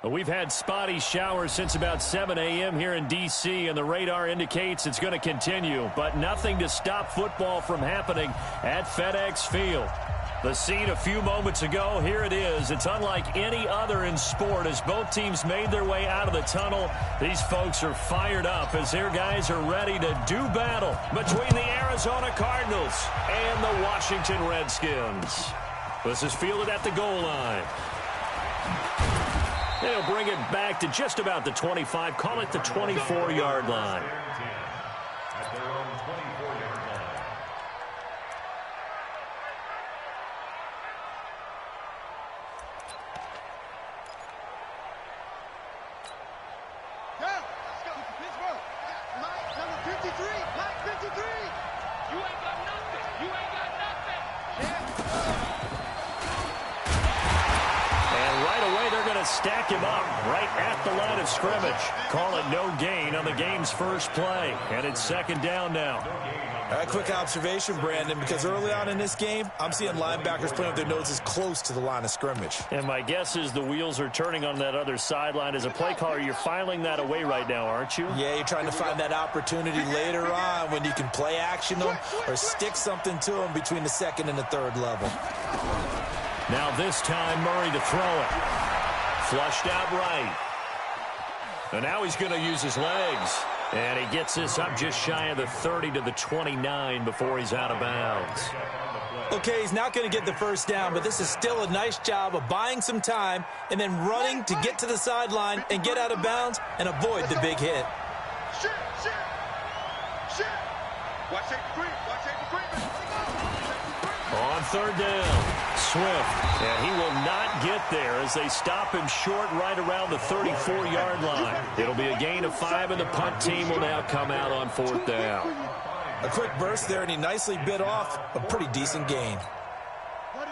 We've had spotty showers since about 7 a.m. here in D.C., and the radar indicates it's going to continue, but nothing to stop football from happening at FedEx Field. The scene a few moments ago, here it is. It's unlike any other in sport as both teams made their way out of the tunnel. These folks are fired up as their guys are ready to do battle between the Arizona Cardinals and the Washington Redskins. This is fielded at the goal line. They'll bring it back to just about the 25, call it the 24-yard line. At their own 24-yard line. Go! Let's go. Pittsburgh. Mike, number 53. Mike, 53. You ain't got nothing. You ain't got nothing. Yeah. And right away, they're going to stack him up right at the line of scrimmage. Call it no gain on the game's first play. And it's second down now. A quick observation, Brandon, because early on in this game, I'm seeing linebackers playing with their noses close to the line of scrimmage. And my guess is the wheels are turning on that other sideline. As a play caller, you're filing that away right now, aren't you? Yeah, you're trying to find that opportunity later on when you can play action them or stick something to them between the second and the third level. Now this time, Murray to throw it. Flushed out right. And now he's going to use his legs. And he gets this up just shy of the 30 to the 29 before he's out of bounds. Okay, he's not going to get the first down, but this is still a nice job of buying some time and then running to get to the sideline and get out of bounds and avoid the big hit. Shit. Watch it, green. Watch it, green. On third down, Swift, and he will not get there as they stop him short right around the 34-yard line. It'll be a gain of 5, and the punt team will now come out on fourth down. A quick burst there, and he nicely bit off a pretty decent gain.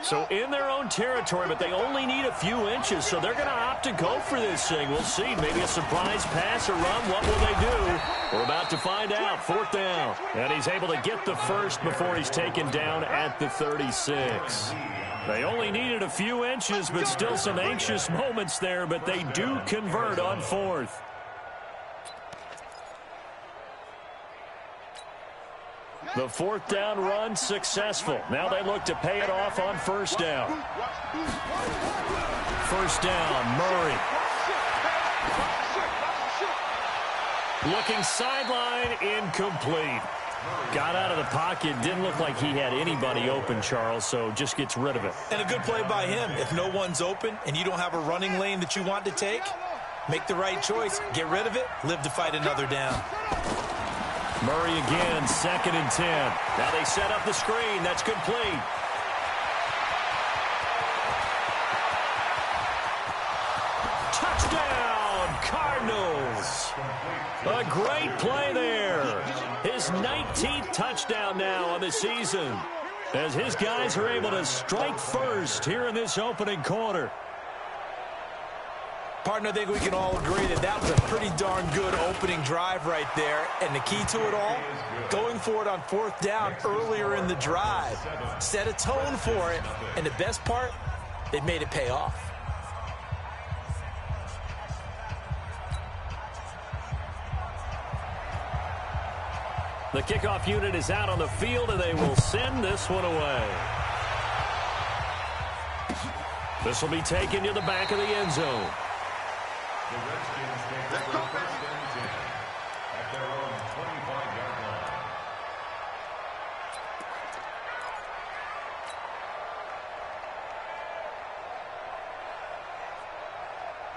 So in their own territory, but they only need a few inches, so they're going to opt to go for this thing. We'll see. Maybe a surprise pass or run. What will they do? We're about to find out. Fourth down. And he's able to get the first before he's taken down at the 36. They only needed a few inches, but still some anxious moments there, but they do convert on fourth. The fourth down run successful. Now they look to pay it off on first down. First down, Murray. Looking sideline, incomplete. Got out of the pocket. Didn't look like he had anybody open, Charles, so just gets rid of it. And a good play by him. If no one's open and you don't have a running lane that you want to take, make the right choice. Get rid of it. Live to fight another down. Murray again, 2nd and 10. Now they set up the screen. That's complete. Touchdown, Cardinals. A great play there. His 19th touchdown now on the season as his guys are able to strike first here in this opening quarter. Partner, I think we can all agree that that was a pretty darn good opening drive right there. And the key to it all, going for it on fourth down earlier in the drive. Set a tone for it. And the best part, they made it pay off. The kickoff unit is out on the field, and they will send this one away. This will be taken to the back of the end zone. The Redskins take over first and 10 at their own 25-yard line.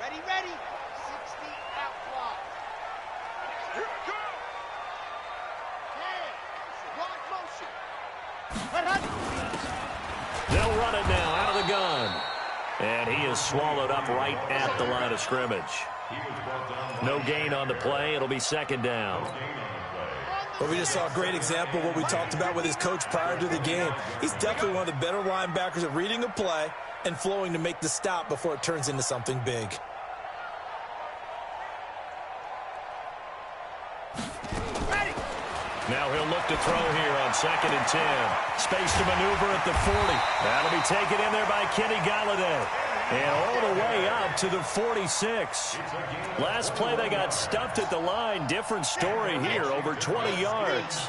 Ready. 60 out block. Here we go. Block motion. They'll run it now out of the gun. And he is swallowed up right at the line of scrimmage. No gain on the play. It'll be second down. Well, we just saw a great example of what we talked about with his coach prior to the game. He's definitely one of the better linebackers at reading a play and flowing to make the stop before it turns into something big. Now he'll look to throw here on 2nd and 10. Space to maneuver at the 40. That'll be taken in there by Kenny Galladay. And all the way up to the 46. Last play, they got stuffed at the line. Different story here, over 20 yards.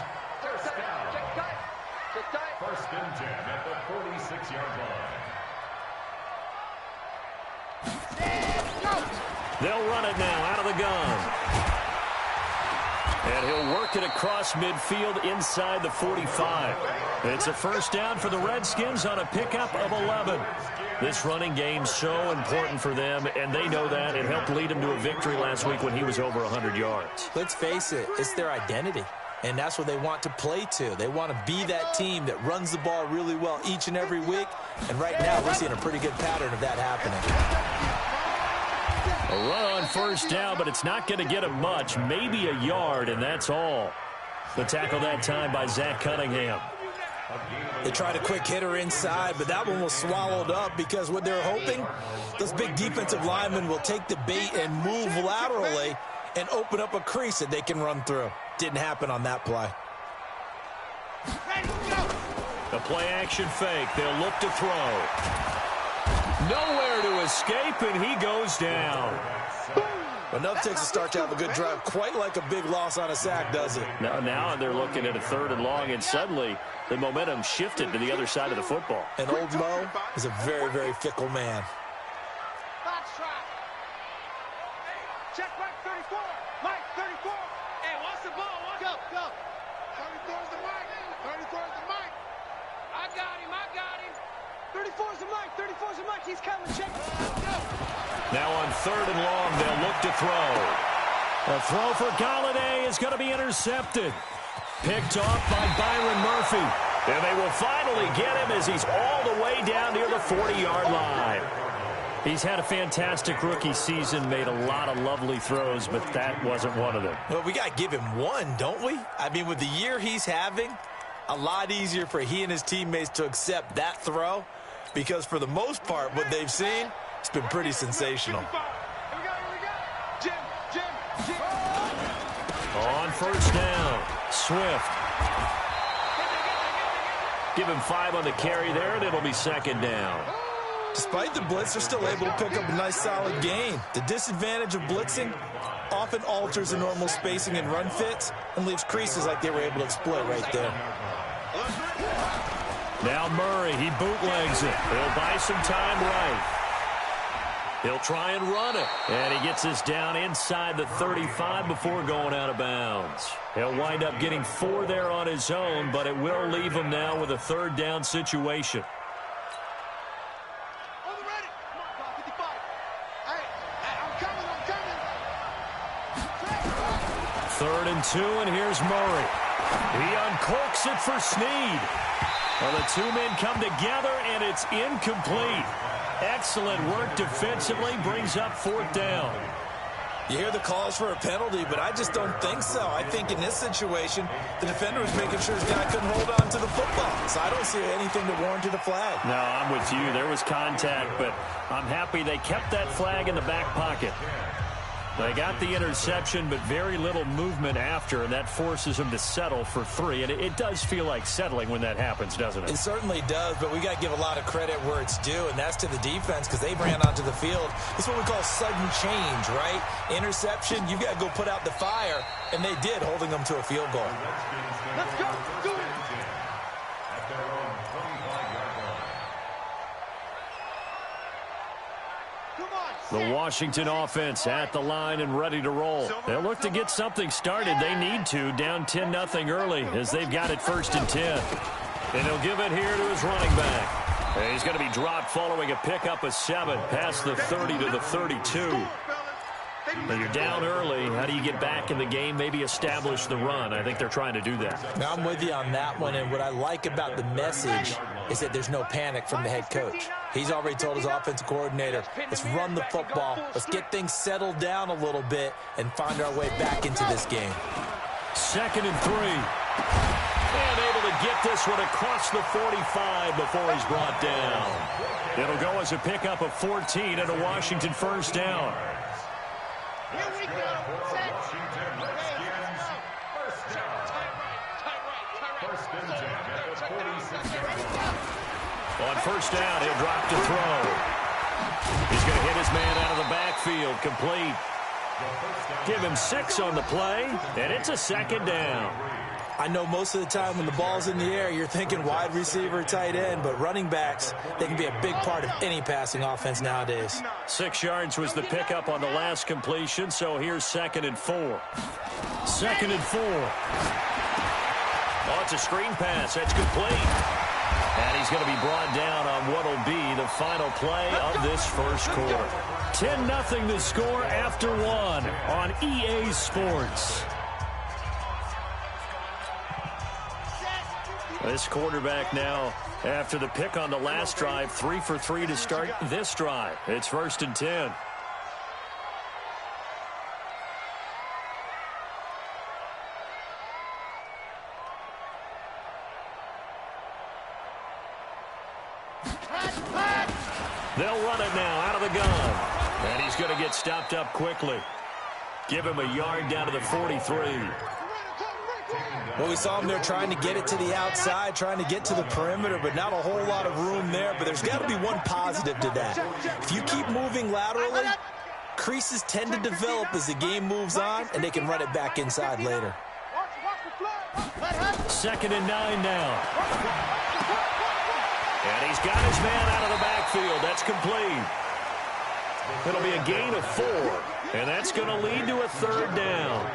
First and 10 at the 46-yard line. They'll run it now out of the gun. And he'll work it across midfield inside the 45. It's a first down for the Redskins on a pickup of 11. This running game's so important for them, and they know that. It helped lead them to a victory last week when he was over 100 yards. Let's face it, it's their identity. And that's what they want to play to. They want to be that team that runs the ball really well each and every week. And right now, we're seeing a pretty good pattern of that happening. A run on first down, but it's not going to get him much. Maybe a yard, and that's all. The tackle that time by Zach Cunningham. They tried a quick hitter inside, but that one was swallowed up because what they're hoping, those big defensive linemen will take the bait and move laterally and open up a crease that they can run through. Didn't happen on that play. The play-action fake. They'll look to throw. Nowhere to escape, and he goes down. Enough takes a start to have a good drive. Quite like a big loss on a sack, does it? Now they're looking at a 3rd and long, and suddenly the momentum shifted to the other side of the football. And old Mo is a very, very fickle man. Box try. Check Mike 34. Mike 34. Hey, what's the ball? Go, go. 34 is the Mike. 34 is the Mike. I got him. 34 is the Mike. 34 is the Mike. He's coming. Check. Go. Now on 3rd and long, they'll look to throw. A throw for Galladay is going to be intercepted. Picked off by Byron Murphy. And they will finally get him as he's all the way down near the 40-yard line. He's had a fantastic rookie season, made a lot of lovely throws, but that wasn't one of them. Well, we got to give him one, don't we? I mean, with the year he's having, a lot easier for he and his teammates to accept that throw because for the most part, what they've seen, it's been pretty sensational. Here we go. Jim. On first down, Swift. Give him 5 on the carry there, and it'll be 2nd down. Despite the blitz, they're still able to pick up a nice solid gain. The disadvantage of blitzing often alters the normal spacing and run fits and leaves creases like they were able to exploit right there. Now Murray, he bootlegs it. He'll buy some time right. He'll try and run it. And he gets us down inside the 35 before going out of bounds. He'll wind up getting 4 there on his own, but it will leave him now with a 3rd down situation. On the ready. Come on, Paul, 55. Hey, I'm coming. 3rd and 2, and here's Murray. He uncorks it for Snead. Well, the 2 men come together, and it's incomplete. Excellent work defensively, brings up 4th down. You hear the calls for a penalty, but I just don't think so. I think in this situation, the defender was making sure his guy couldn't hold on to the football. So I don't see anything that warranted a flag. No, I'm with you. There was contact, but I'm happy they kept that flag in the back pocket. They got the interception, but very little movement after, and that forces them to settle for 3. And it does feel like settling when that happens, doesn't it? It certainly does, but we got to give a lot of credit where it's due, and that's to the defense because they ran onto the field. It's what we call sudden change, right? Interception, you've got to go put out the fire, and they did, holding them to a field goal. Let's go. Do it. At their own 25-yard line. The Washington offense at the line and ready to roll. They'll look to get something started. They need to, down 10-0 early as they've got it 1st and 10. And he'll give it here to his running back. And he's going to be dropped following a pickup of 7 past the 30 to the 32. When you're down early, how do you get back in the game, maybe establish the run? I think they're trying to do that. Now, I'm with you on that one, and what I like about the message is that there's no panic from the head coach. He's already told his offensive coordinator, let's run the football, let's get things settled down a little bit and find our way back into this game. 2nd and 3. And able to get this one across the 45 before he's brought down. It'll go as a pickup of 14 and a Washington 1st down. Here we go. Set. Washington Redskins, first down. First and 10 at the 46-yard line. On 1st down, he'll drop to throw. He's going to hit his man out of the backfield. Complete. Give him 6 on the play, and it's a second down. I know most of the time when the ball's in the air, you're thinking wide receiver, tight end, but running backs, they can be a big part of any passing offense nowadays. 6 yards was the pickup on the last completion, so here's 2nd and 4. 2nd and 4. Oh, it's a screen pass. That's complete. And he's going to be brought down on what will be the final play of this first quarter. 10-0 the score after 1 on EA Sports. This quarterback now, after the pick on the last drive, 3 for 3 to start this drive. It's 1st and 10. They'll run it now out of the gun. And he's going to get stopped up quickly. Give him a yard down to the 43. Well, we saw him there trying to get it to the outside, trying to get to the perimeter, but not a whole lot of room there. But there's got to be one positive to that. If you keep moving laterally, creases tend to develop as the game moves on, and they can run it back inside later. 2nd and 9 now. And he's got his man out of the backfield. That's complete. It'll be a gain of 4, and that's going to lead to a 3rd down.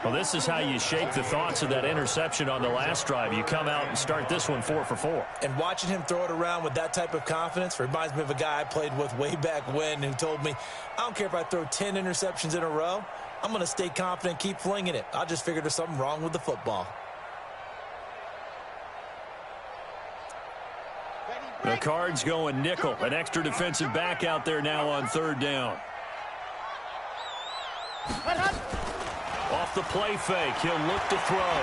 Well, this is how you shake the thoughts of that interception on the last drive. You come out and start this one 4 for 4. And watching him throw it around with that type of confidence reminds me of a guy I played with way back when who told me, I don't care if I throw 10 interceptions in a row. I'm going to stay confident, keep flinging it. I just figured there's something wrong with the football. The Cards going nickel. An extra defensive back out there now on 3rd down. Off the play fake, he'll look to throw.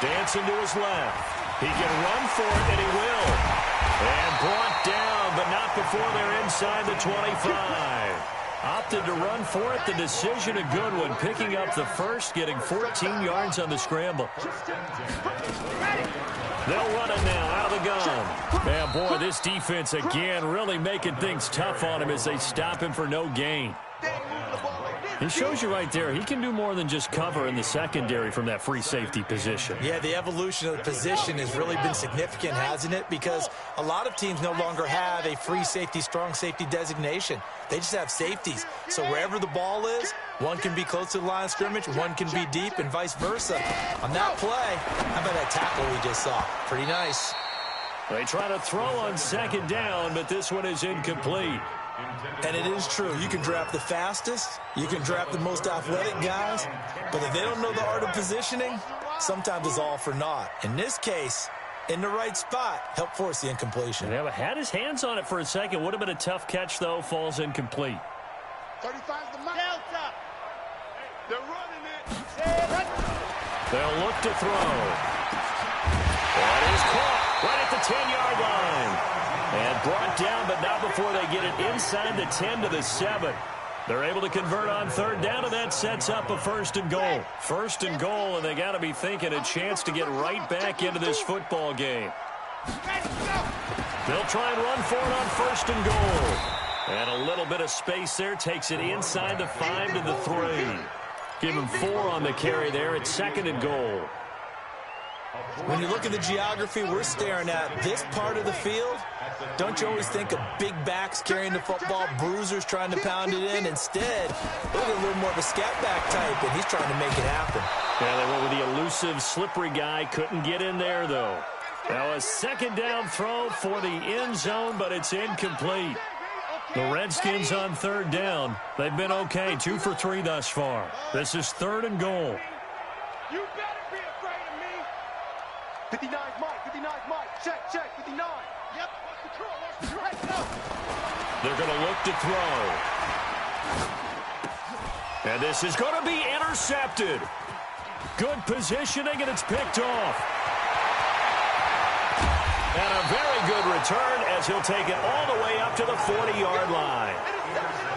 Dancing to his left. He can run for it, and he will. And brought down, but not before they're inside the 25. Opted to run for it. The decision a good one. Picking up the first, getting 14 yards on the scramble. They'll run it now out of the gun. Man, boy, this defense again really making things tough on him as they stop him for no gain. He shows you right there, he can do more than just cover in the secondary from that free safety position. Yeah, the evolution of the position has really been significant, hasn't it? Because a lot of teams no longer have a free safety, strong safety designation. They just have safeties. So wherever the ball is, one can be close to the line of scrimmage, one can be deep, and vice versa. On that play, how about that tackle we just saw? Pretty nice. They try to throw on 2nd down, but this one is incomplete. And it is true. You can draft the fastest, you can draft the most athletic guys, but if they don't know the art of positioning, sometimes it's all for naught. In this case, in the right spot, help force the incompletion. Yeah, but had his hands on it for a second. Would have been a tough catch, though. Falls incomplete. 35's the mark. Delta. They're running it. They'll look to throw. That is caught right at the 10-yard line. And brought down, but not before they get it inside the 10 to the 7. They're able to convert on 3rd down, and that sets up a 1st and goal. 1st and goal, and they got to be thinking a chance to get right back into this football game. They'll try and run for it on 1st and goal. And a little bit of space there takes it inside the 5 to the 3. Give him 4 on the carry there. It's 2nd and goal. When you look at the geography we're staring at, this part of the field, don't you always think of big backs carrying the football, bruisers trying to pound it in? Instead, look at a little more of a scat back type, and he's trying to make it happen. Yeah, they went with the elusive, slippery guy. Couldn't get in there, though. Now a 2nd down throw for the end zone, but it's incomplete. The Redskins on 3rd down. They've been okay, 2 for 3 thus far. This is 3rd and goal. You better be afraid of me. 59's Mike, 59's Mike. Check, 59. Yep, watch the throw. They're going to look to throw. And this is going to be intercepted. Good positioning, and it's picked off. And a very good return as he'll take it all the way up to the 40-yard line.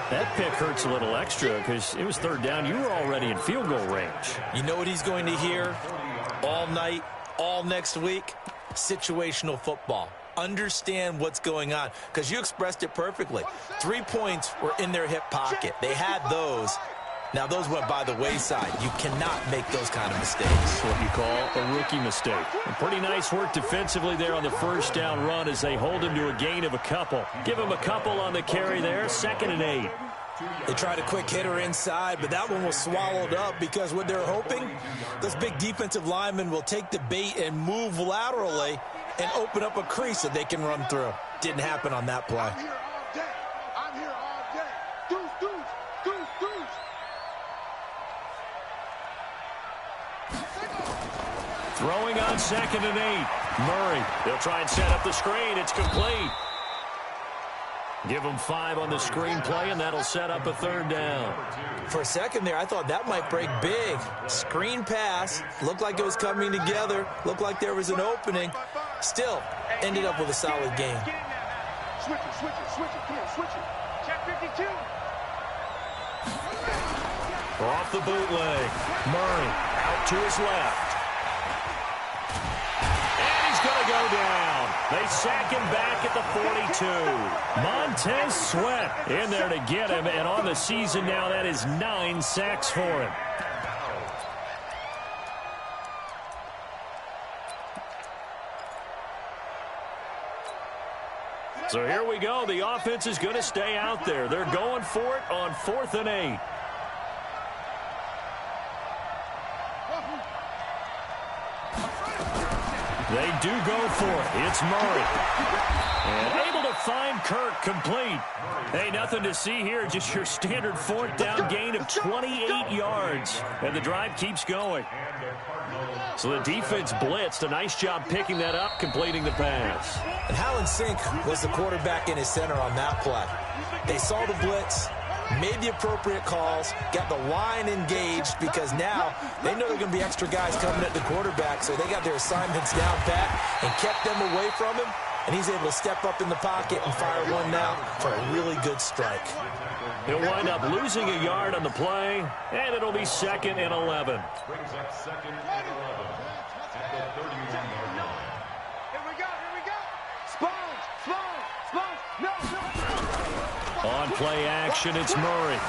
That pick hurts a little extra because it was 3rd down. You were already in field goal range. You know what he's going to hear all night, all next week? Situational football. understand what's going on, because you expressed it perfectly. 3 points were in their hip pocket. They had those. Now, those went by the wayside. You cannot make those kind of mistakes. What you call a rookie mistake. Pretty nice work defensively there on the first down run as they hold him to a gain of a couple. Give him a couple on the carry there, 2nd and 8. They tried a quick hitter inside, but that one was swallowed up because what they're hoping, those big defensive linemen will take the bait and move laterally and open up a crease that they can run through. Didn't happen on that play. I'm here all day. I'm here all day. Deuce, deuce, deuce, deuce. Throwing on 2nd and 8. Murray, they'll try and set up the screen. It's complete. Give them 5 on the screen play, and that'll set up a 3rd down. For a second there, I thought that might break big. Screen pass. Looked like it was coming together. Looked like there was an opening. Still, ended up with a solid game. Switch it, switch it, switch it. Come on, switch it. Check 52. Off the bootleg. Murray out to his left. And he's going to go down. They sack him back at the 42. Montez Sweat in there to get him, and on the season now, that is 9 sacks for him. So here we go. The offense is going to stay out there. They're going for it on 4th and 8. They do go for it. It's Murray. And able to find Kirk complete. Hey, nothing to see here. Just your standard 4th down gain of 28 yards. And the drive keeps going. So the defense blitzed. A nice job picking that up, completing the pass. And how in sync was the quarterback in his center on that play? They saw the blitz, made the appropriate calls, got the line engaged, because now they know there are going to be extra guys coming at the quarterback, so they got their assignments down pat and kept them away from him, and he's able to step up in the pocket and fire one now for a really good strike. He'll wind up losing a yard on the play, and it'll be 2nd and 11. Brings up 2nd and 11 at the 31-yard line. Here we go. Sponge, sponge, sponge. No. On play action, it's Murray.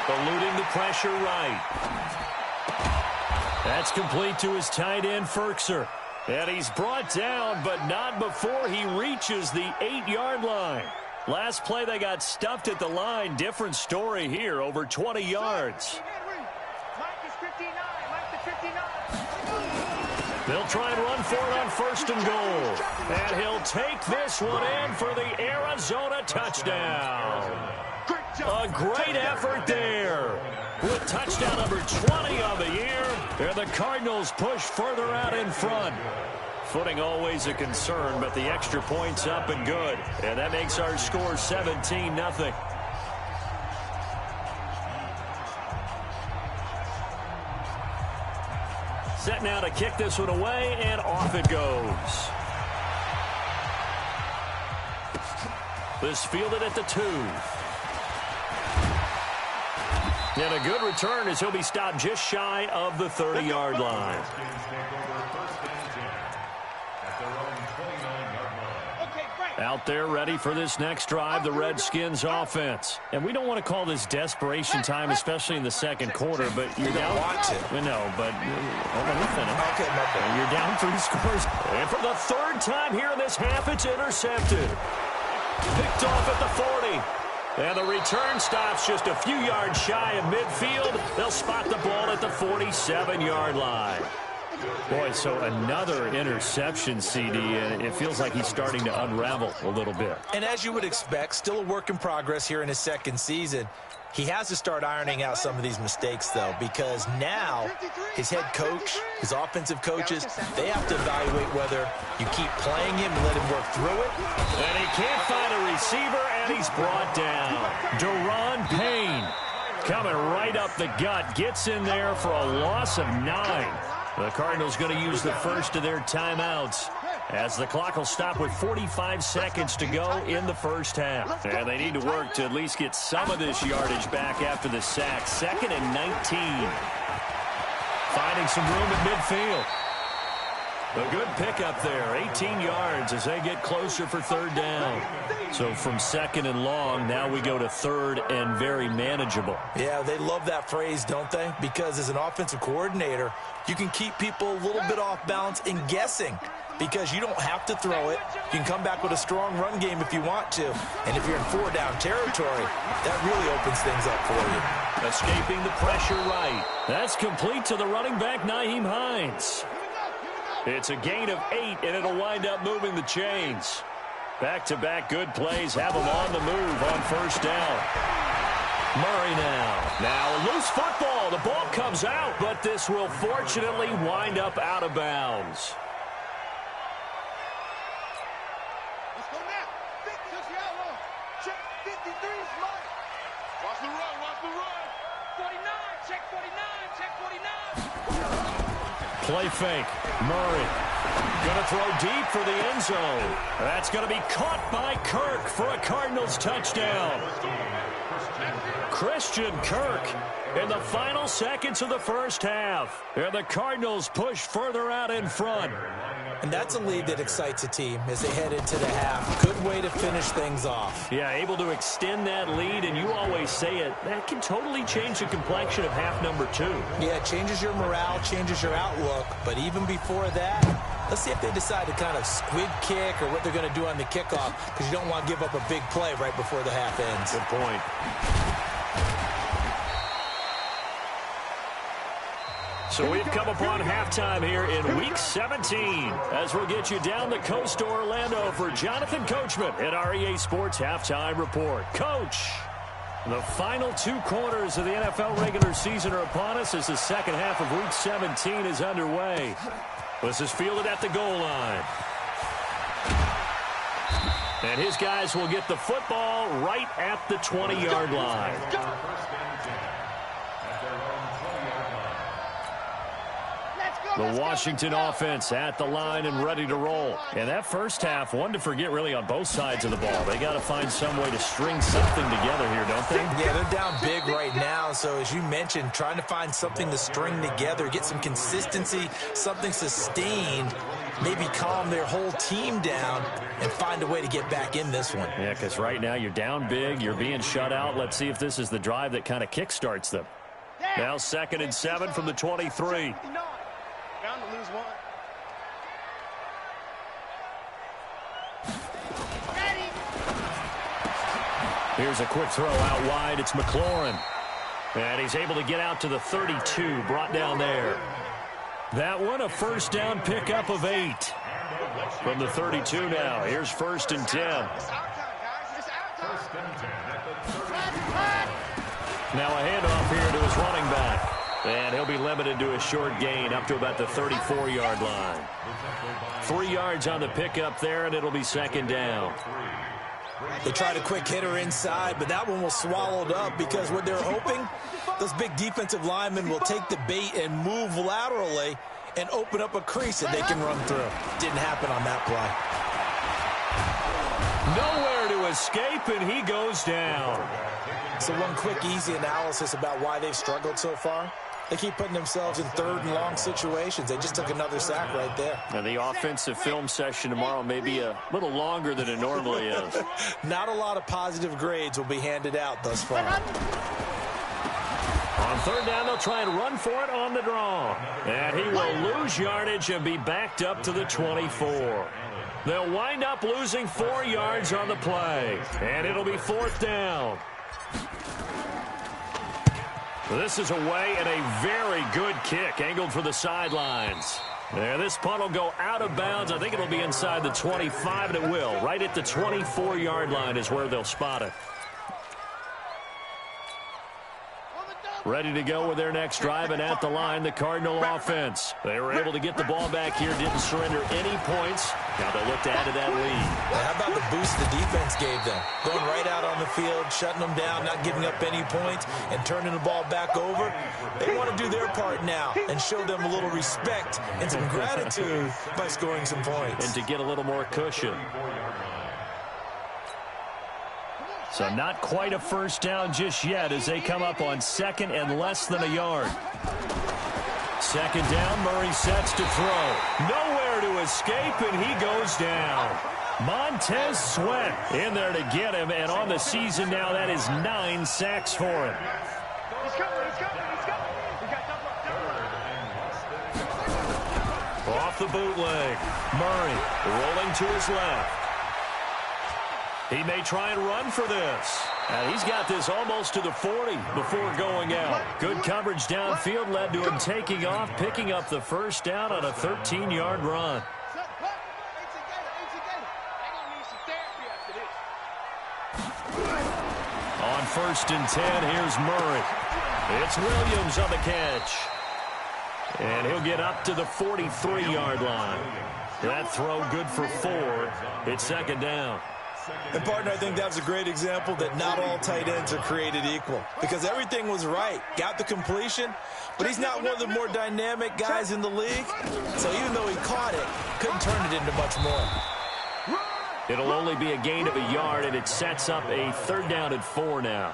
Eluding the pressure right. That's complete to his tight end, Ferkser. And he's brought down, but not before he reaches the 8-yard line. Last play, they got stuffed at the line. Different story here, over 20 yards. Mike is 59. Mike the 59. They'll try and run for it on 1st and goal. And he'll take this one in for the Arizona touchdown. A great effort there. With touchdown number 20 of the year. And the Cardinals push further out in front. Footing always a concern, but the extra point's up and good. And that makes our score 17-0. Set now to kick this one away, and off it goes. This fielded at the 2. And a good return as he'll be stopped just shy of the 30-yard line. Out there ready for this next drive, the Redskins offense. And we don't want to call this desperation time, especially in the second quarter, but you're down. Watch it. No, but let me finish. Okay, my bad. You're down 3 scores. And for the 3rd time here in this half, it's intercepted. Picked off at the 40. And the return stops just a few yards shy of midfield. They'll spot the ball at the 47-yard line. Boy, so another interception, CD, and it feels like he's starting to unravel a little bit. And as you would expect, still a work in progress here in his 2nd season. He has to start ironing out some of these mistakes, though, because now his head coach, his offensive coaches, they have to evaluate whether you keep playing him and let him work through it. And he can't find a receiver, and he's brought down. Deron Payne coming right up the gut, gets in there for a loss of 9. The Cardinals going to use the first of their timeouts as the clock will stop with 45 seconds to go in the first half. And they need to work to at least get some of this yardage back after the sack. 2nd and 19. Finding some room at midfield. A good pickup there, 18 yards as they get closer for third down. So from second and long, now we go to third and very manageable. Yeah, they love that phrase, don't they? Because as an offensive coordinator, you can keep people a little bit off balance and guessing because you don't have to throw it. You can come back with a strong run game if you want to. And if you're in four-down territory, that really opens things up for you. Escaping the pressure right. That's complete to the running back, Nyheim Hines. It's a gain of 8, and it'll wind up moving the chains. Back-to-back good plays have them on the move on first down. Murray now. Now a loose football. The ball comes out, but this will fortunately wind up out of bounds. Let's go now. 50 out. Check 53 is mine. Watch the run. Watch the run. 49. Check 49. Check 49. Play fake. Murray going to throw deep for the end zone. That's going to be caught by Kirk for a Cardinals touchdown. Christian Kirk in the final seconds of the first half. And the Cardinals push further out in front. And that's a lead that excites a team as they head into the half. Good way to finish things off. Yeah, able to extend that lead, and you always say it, that can totally change the complexion of half number 2. Yeah, it changes your morale, changes your outlook. But even before that, let's see if they decide to kind of squid kick or what they're going to do on the kickoff, because you don't want to give up a big play right before the half ends. Good point. So we've come upon halftime here in Week 17 as we'll get you down the coast to Orlando for Jonathan Coachman at our EA Sports Halftime Report. Coach, the final 2 quarters of the NFL regular season are upon us as the second half of Week 17 is underway. This is fielded at the goal line. And his guys will get the football right at the 20-yard line. The Washington offense at the line and ready to roll. And that first half, one to forget really on both sides of the ball. They got to find some way to string something together here, don't they? Yeah, they're down big right now. So as you mentioned, trying to find something to string together, get some consistency, something sustained, maybe calm their whole team down and find a way to get back in this one. Yeah, because right now you're down big, you're being shut out. Let's see if this is the drive that kind of kickstarts them. Now 2nd and 7 from the 23. Bound to lose one. Here's a quick throw out wide. It's McLaurin. And he's able to get out to the 32, brought down there. That one, a first down pickup of 8. From the 32 now. Here's 1st and 10. It's our time, guys. It's our time. Now a handoff here to his running back. And he'll be limited to a short gain up to about the 34-yard line. 3 yards on the pickup there, and it'll be 2nd down. They tried a quick hitter inside, but that one was swallowed up because what they're hoping, those big defensive linemen will take the bait and move laterally and open up a crease that they can run through. Didn't happen on that play. Nowhere to escape, and he goes down. So one quick, easy analysis about why they've struggled so far. They keep putting themselves in 3rd and long situations. They just took another sack right there. Now the offensive film session tomorrow may be a little longer than it normally is. Not a lot of positive grades will be handed out thus far. On 3rd down, they'll try and run for it on the draw. And he will lose yardage and be backed up to the 24. They'll wind up losing 4 yards on the play. And it'll be 4th down. This is away and a very good kick angled for the sidelines. There, this punt will go out of bounds. I think it'll be inside the 25, and it will. Right at the 24-yard line is where they'll spot it. Ready to go with their next drive, and at the line, the Cardinal offense. They were able to get the ball back here, didn't surrender any points. Now they'll look to add to that lead. How about the boost the defense gave them? Going right out on the field, shutting them down, not giving up any points, and turning the ball back over. They want to do their part now and show them a little respect and some gratitude by scoring some points. And to get a little more cushion. So not quite a first down just yet as they come up on 2nd and less than a yard. 2nd down, Murray sets to throw. Nowhere to escape, and he goes down. Montez Sweat in there to get him, and on the season now, that is 9 sacks for him. He's coming, he's coming, he's coming. We got double up. Off the bootleg. Murray rolling to his left. He may try and run for this. And he's got this almost to the 40 before going out. Good coverage downfield led to him taking off, picking up the first down on a 13-yard run. On 1st and 10, here's Murray. It's Williams on the catch. And he'll get up to the 43-yard line. That throw good for 4. It's 2nd down. And, partner, I think that was a great example that not all tight ends are created equal. Because everything was right. Got the completion, but he's not one of the more dynamic guys in the league. So even though he caught it, couldn't turn it into much more. It'll only be a gain of a yard, and it sets up a 3rd down and 4 now.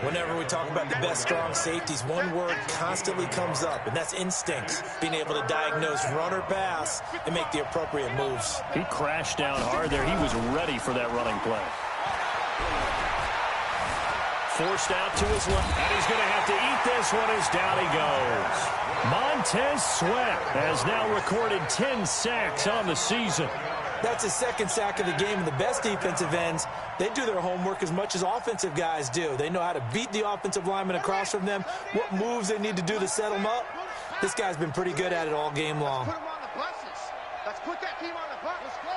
Whenever we talk about the best strong safeties, one word constantly comes up, and that's instincts. Being able to diagnose run or pass and make the appropriate moves. He crashed down hard there. He was ready for that running play. Forced out to his left, and he's going to have to eat this one as down he goes. Montez Sweat has now recorded 10 sacks on the season. That's his 2nd sack of the game, and the best defensive ends, they do their homework as much as offensive guys do. They know how to beat the offensive lineman across from them, what moves they need to do to set them up. This guy's been pretty good at it all game long. Put him on the buses. Let's put that team on the bus. Let's go.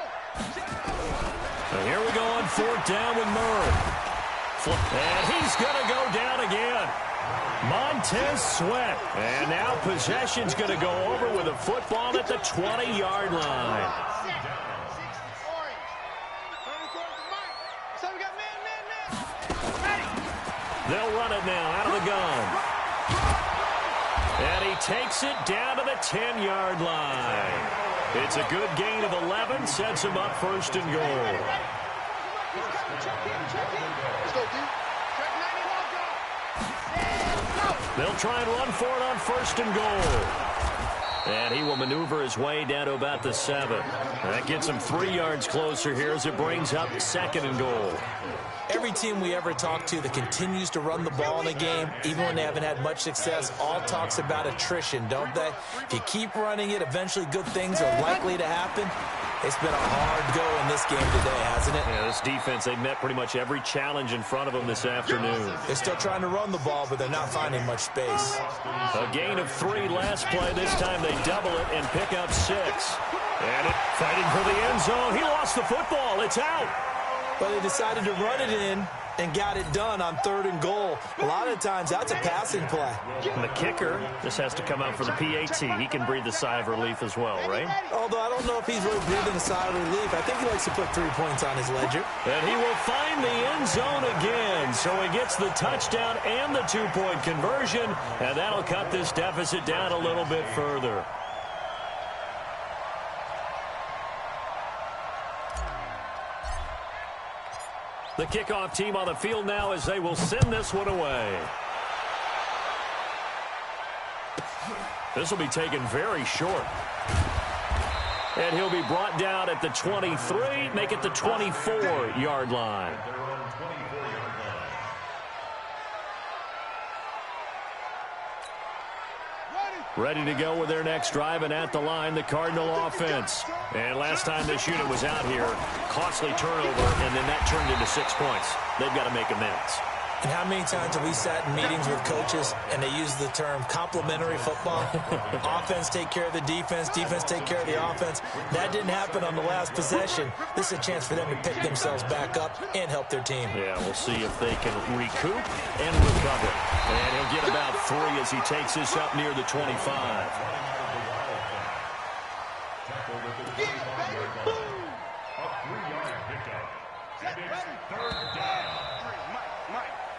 And here we go on 4th down with Murray. And he's going to go down again. Montez Sweat. And now possession's going to go over with a football at the 20-yard line. They'll run it now out of the gun. And he takes it down to the 10-yard line. It's a good gain of 11, sets him up 1st and goal. They'll try and run for it on 1st and goal. And he will maneuver his way down to about the 7. That gets him 3 yards closer here as it brings up 2nd and goal. Every team we ever talk to that continues to run the ball in a game, even when they haven't had much success, all talks about attrition, don't they? If you keep running it, eventually good things are likely to happen. It's been a hard go in this game today, hasn't it? Yeah, this defense, they've met pretty much every challenge in front of them this afternoon. They're still trying to run the ball, but they're not finding much space. A gain of 3 last play. This time they double it and pick up 6. And it fighting for the end zone. He lost the football. It's out. But they decided to run it in and got it done on 3rd and goal. A lot of times, that's a passing play. And the kicker, this has to come out for the PAT. He can breathe a sigh of relief as well, right? Although I don't know if he's really breathing a sigh of relief. I think he likes to put 3 points on his ledger. And he will find the end zone again. So he gets the touchdown and the 2-point conversion. And that'll cut this deficit down a little bit further. The kickoff team on the field now as they will send this one away. This will be taken very short. And he'll be brought down at the 23, make it the 24-yard line. Ready to go with their next drive, and at the line, the Cardinal offense. And last time this unit was out here, costly turnover, and then that turned into 6 points. They've got to make amends. And how many times have we sat in meetings with coaches and they use the term complementary football? Offense take care of the defense, defense take care of the offense. That didn't happen on the last possession. This is a chance for them to pick themselves back up and help their team. Yeah, we'll see if they can recoup and recover. And he'll get about 3 as he takes this up near the 25.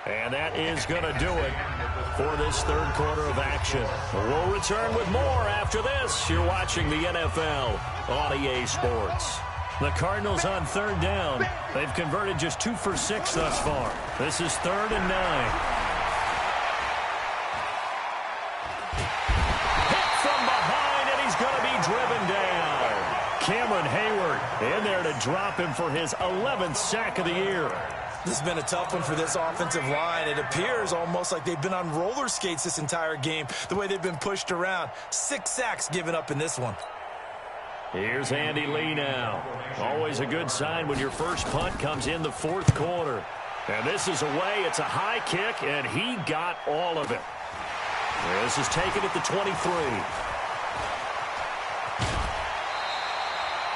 And that is going to do it for this 3rd quarter of action. We'll return with more after this. You're watching the NFL on EA Sports. The Cardinals on 3rd down. They've converted just 2 for 6 thus far. This is 3rd and 9. Hit from behind, and he's going to be driven down. Cameron Hayward in there to drop him for his 11th sack of the year. This has been a tough one for this offensive line. It appears almost like they've been on roller skates this entire game, the way they've been pushed around. 6 sacks given up in this one. Here's Andy Lee now. Always a good sign when your first punt comes in the fourth quarter. And this is away. It's a high kick, and he got all of it. This is taken at the 23.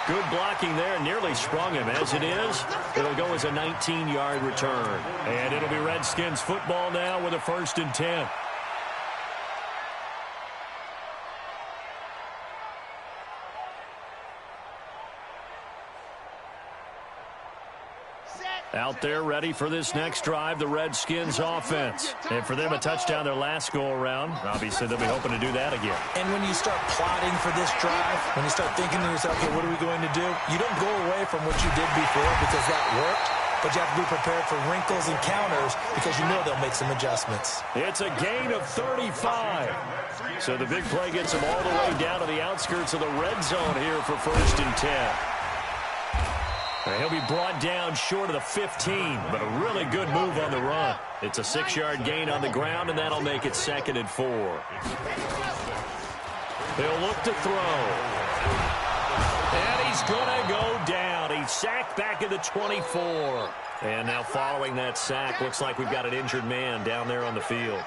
Good blocking there. Nearly sprung him. As it is, it'll go as a 19-yard return. And it'll be Redskins football now with a 1st and 10. Out there ready for this next drive, the Redskins offense. And for them, a touchdown their last go-around. Obviously, they'll be hoping to do that again. And when you start plotting for this drive, when you start thinking to yourself, okay, what are we going to do? You don't go away from what you did before because that worked, but you have to be prepared for wrinkles and counters because you know they'll make some adjustments. It's a gain of 35. So the big play gets them all the way down to the outskirts of the red zone here for 1st and 10. He'll be brought down short of the 15, but a really good move on the run. It's a 6-yard gain on the ground, and that'll make it 2nd and 4. He'll look to throw. And he's going to go down. He's sacked back at the 24. And now following that sack, looks like we've got an injured man down there on the field.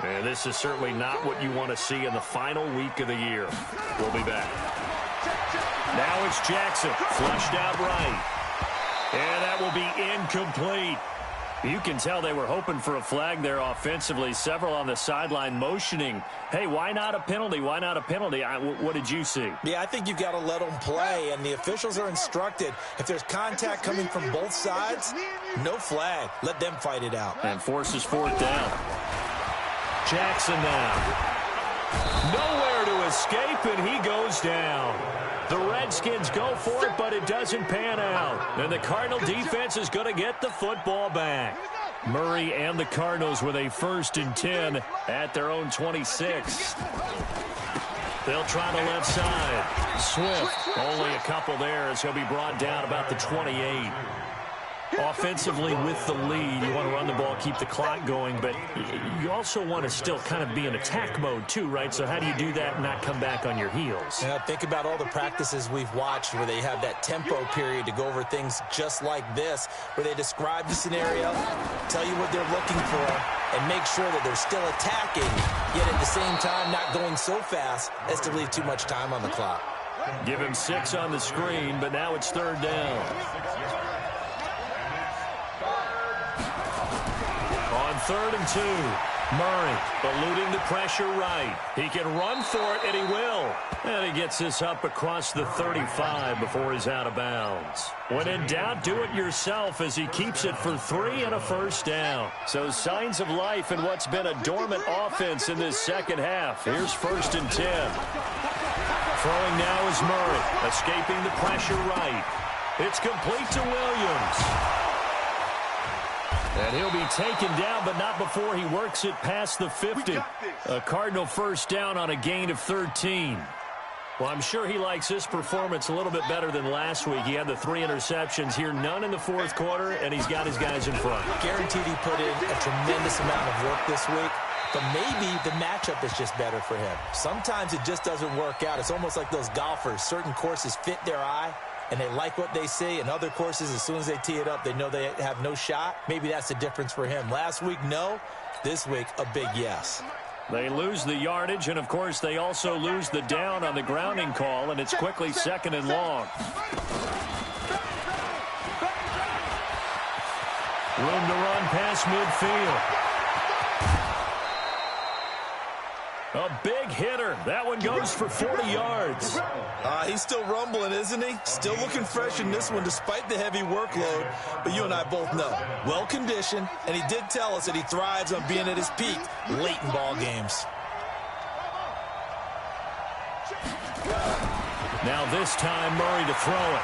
And this is certainly not what you want to see in the final week of the year. We'll be back. Now it's Jackson, flushed out right. And that will be incomplete. You can tell they were hoping for a flag there offensively. Several on the sideline motioning, hey, why not a penalty? Why not a penalty? What did you see? Yeah, I think you've got to let them play, and the officials are instructed. If there's contact coming from both sides, no flag. Let them fight it out. And forces 4th down. Jackson now. Nowhere to escape, and he goes down. The Redskins go for it, but it doesn't pan out. And the Cardinal defense is going to get the football back. Murray and the Cardinals with a 1st and 10 at their own 26. They'll try the left side. Swift, only a couple there as he'll be brought down about the 28. Offensively with the lead, you want to run the ball, keep the clock going, but you also want to still kind of be in attack mode too, right? So how do you do that and not come back on your heels? Yeah, think about all the practices we've watched where they have that tempo period to go over things just like this, where they describe the scenario, tell you what they're looking for, and make sure that they're still attacking, yet at the same time not going so fast as to leave too much time on the clock. Give him 6 on the screen, but now it's 3rd down. On 3rd and 2, Murray eluding the pressure right. He can run for it, and he will. And he gets this up across the 35 before he's out of bounds. When in doubt, do it yourself as he keeps it for 3 and a 1st down. So signs of life in what's been a dormant offense in this second half. Here's 1st and 10. Throwing now is Murray, escaping the pressure right. It's complete to Williams. And he'll be taken down, but not before he works it past the 50. A Cardinal 1st down on a gain of 13. Well, I'm sure he likes this performance a little bit better than last week. He had the 3 interceptions here, none in the 4th quarter, and he's got his guys in front. Guaranteed he put in a tremendous amount of work this week, but maybe the matchup is just better for him. Sometimes it just doesn't work out. It's almost like those golfers. Certain courses fit their eye, and they like what they see. And other courses, as soon as they tee it up, they know they have no shot. Maybe that's the difference for him. Last week, no. This week, a big yes. They lose the yardage, and, of course, they also lose the down on the grounding call, and it's quickly 2nd and long. Room to run past midfield. A big hitter. That one goes for 40 yards. He's still rumbling, isn't he? Still looking fresh in this one despite the heavy workload. But you and I both know, well-conditioned, and he did tell us that he thrives on being at his peak late in ball games. Now this time, Murray to throw it.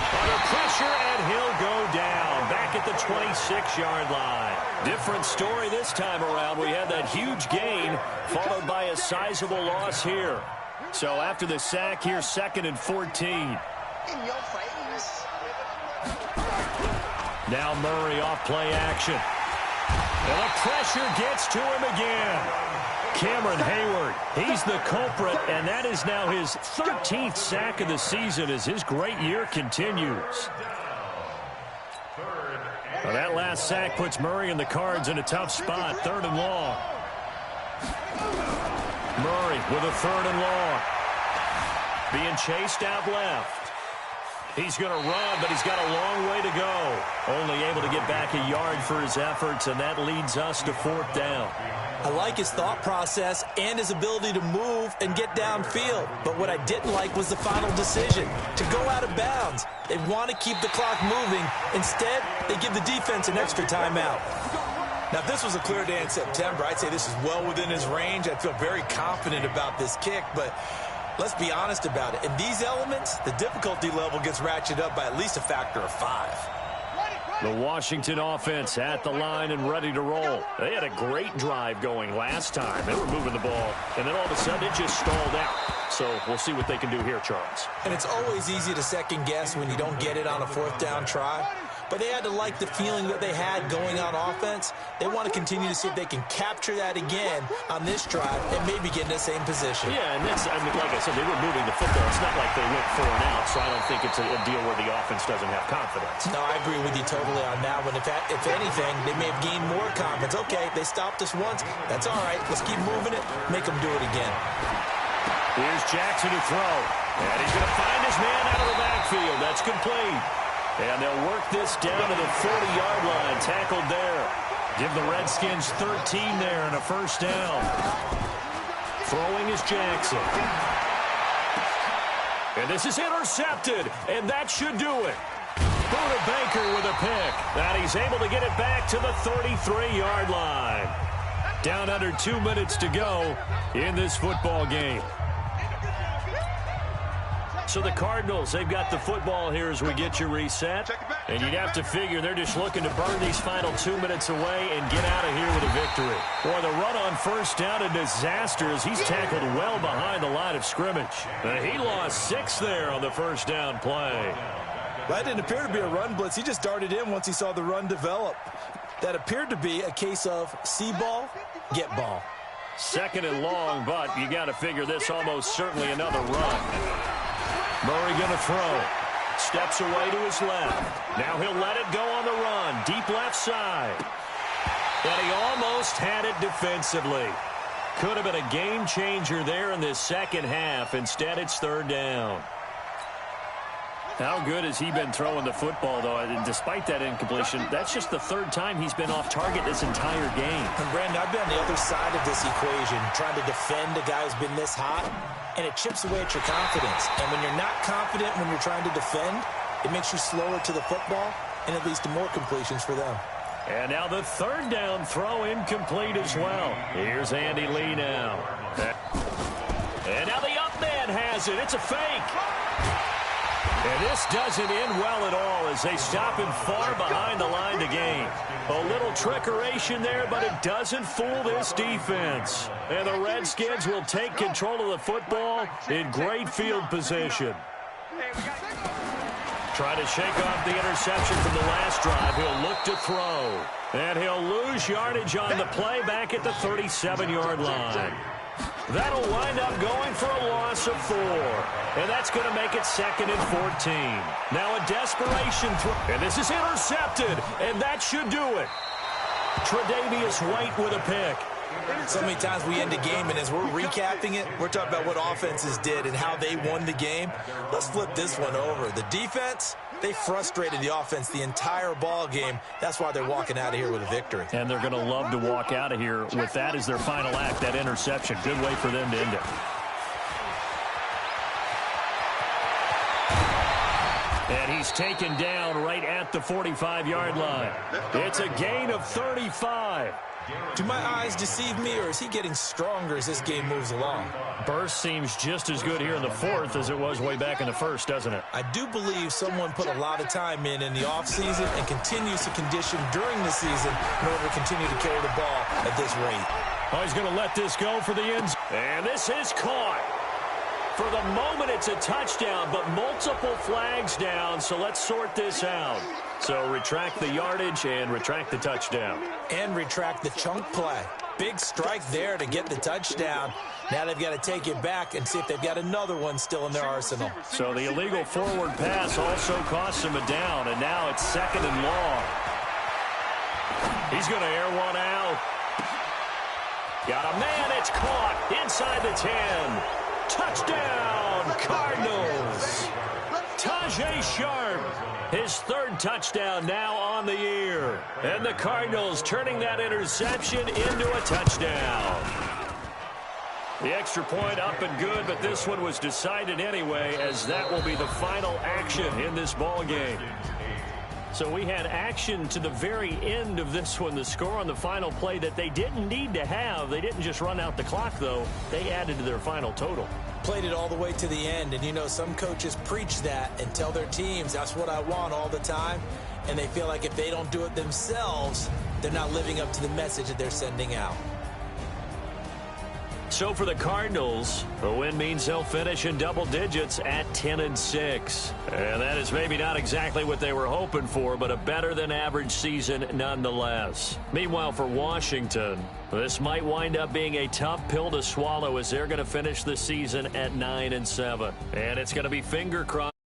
Under pressure, and he'll go down. Back at the 26-yard line. Different story this time around. We had that huge gain, followed by a sizable loss here. So after the sack, here's 2nd and 14. In your face. Now Murray off play action. And the pressure gets to him again. Cameron Hayward, he's the culprit, and that is now his 13th sack of the season as his great year continues. Well, that last sack puts Murray and the Cards in a tough spot, 3rd and long. Murray with a 3rd and long. Being chased out left. He's going to run, but he's got a long way to go. Only able to get back a yard for his efforts, and that leads us to 4th down. I like his thought process and his ability to move and get downfield. But what I didn't like was the final decision, to go out of bounds. They want to keep the clock moving. Instead, they give the defense an extra timeout. Now, if this was a clear day in September, I'd say this is well within his range. I'd feel very confident about this kick, but let's be honest about it. In these elements, the difficulty level gets ratcheted up by at least a factor of 5. The Washington offense at the line and ready to roll. They had a great drive going last time. They were moving the ball, and then all of a sudden it just stalled out. So we'll see what they can do here, Charles. And it's always easy to second guess when you don't get it on a 4th down try. But they had to like the feeling that they had going on offense. They want to continue to see if they can capture that again on this drive and maybe get in the same position. Yeah, and that's, I mean, like I said, they were moving the football. It's not like they went 4 and out, so I don't think it's a deal where the offense doesn't have confidence. No, I agree with you totally on that one. If anything, they may have gained more confidence. Okay, they stopped us once. That's all right. Let's keep moving it. Make them do it again. Here's Jackson to throw. And he's going to find his man out of the backfield. That's complete. And they'll work this down to the 40-yard line. Tackled there. Give the Redskins 13 there and a 1st down. Throwing is Jackson. And this is intercepted. And that should do it. Buda Baker with a pick. And he's able to get it back to the 33-yard line. Down under 2 minutes to go in this football game. So the Cardinals, they've got the football here as we get you reset. And you'd have to figure they're just looking to burn these final 2 minutes away and get out of here with a victory. Boy, the run on 1st down, a disaster as he's tackled well behind the line of scrimmage. He lost 6 there on the 1st down play. That didn't appear to be a run blitz. He just darted in once he saw the run develop. That appeared to be a case of see ball, get ball. 2nd and long, but you got to figure this almost certainly another run. Murray going to throw. Steps away to his left. Now he'll let it go on the run. Deep left side. And he almost had it defensively. Could have been a game changer there in this 2nd half. Instead, it's 3rd down. How good has he been throwing the football, though? And despite that incompletion, that's just the 3rd time he's been off target this entire game. And Brandon, I've been on the other side of this equation, trying to defend a guy who's been this hot, and it chips away at your confidence. And when you're not confident when you're trying to defend, it makes you slower to the football, and it leads to more completions for them. And now the 3rd down throw incomplete as well. Here's Andy Lee now. And now the up man has it. It's a fake. And this doesn't end well at all as they stop him far behind the line to gain. A little trickeration there, but it doesn't fool this defense. And the Redskins will take control of the football in great field position. Try to shake off the interception from the last drive. He'll look to throw. And he'll lose yardage on the play back at the 37-yard line. That'll wind up going for a loss of 4. And that's going to make it 2nd and 14. Now a desperation throw. And this is intercepted. And that should do it. Tre'Davious White with a pick. So many times we end a game, and as we're recapping it, we're talking about what offenses did and how they won the game. Let's flip this one over. The defense, they frustrated the offense the entire ball game. That's why they're walking out of here with a victory. And they're going to love to walk out of here with that as their final act, that interception. Good way for them to end it. And he's taken down right at the 45-yard line. It's a gain of 35. Do my eyes deceive me, or is he getting stronger as this game moves along? Burst seems just as good here in the 4th as it was way back in the 1st, doesn't it? I do believe someone put a lot of time in the offseason and continues to condition during the season in order to continue to carry the ball at this rate. Oh, he's going to let this go for the end zone. And this is caught. For the moment, it's a touchdown, but multiple flags down, so let's sort this out. So retract the yardage and retract the touchdown. And retract the chunk play. Big strike there to get the touchdown. Now they've got to take it back and see if they've got another one still in their arsenal. So the illegal forward pass also costs him a down, and now it's 2nd and long. He's going to air one out. Got a man, it's caught inside the 10. Touchdown, Cardinals. Tajay Sharp, his 3rd touchdown now on the year. And the Cardinals turning that interception into a touchdown. The extra point up and good, but this one was decided anyway, as that will be the final action in this ball game. So we had action to the very end of this one. The score on the final play that they didn't need to have. They didn't just run out the clock, though. They added to their final total. Played it all the way to the end, and you know some coaches preach that and tell their teams that's what I want all the time, and they feel like if they don't do it themselves, they're not living up to the message that they're sending out. So for the Cardinals, the win means they'll finish in double digits at 10-6. And that is maybe not exactly what they were hoping for, but a better than average season nonetheless. Meanwhile, for Washington, this might wind up being a tough pill to swallow as they're going to finish the season at 9-7. And it's going to be finger crossed.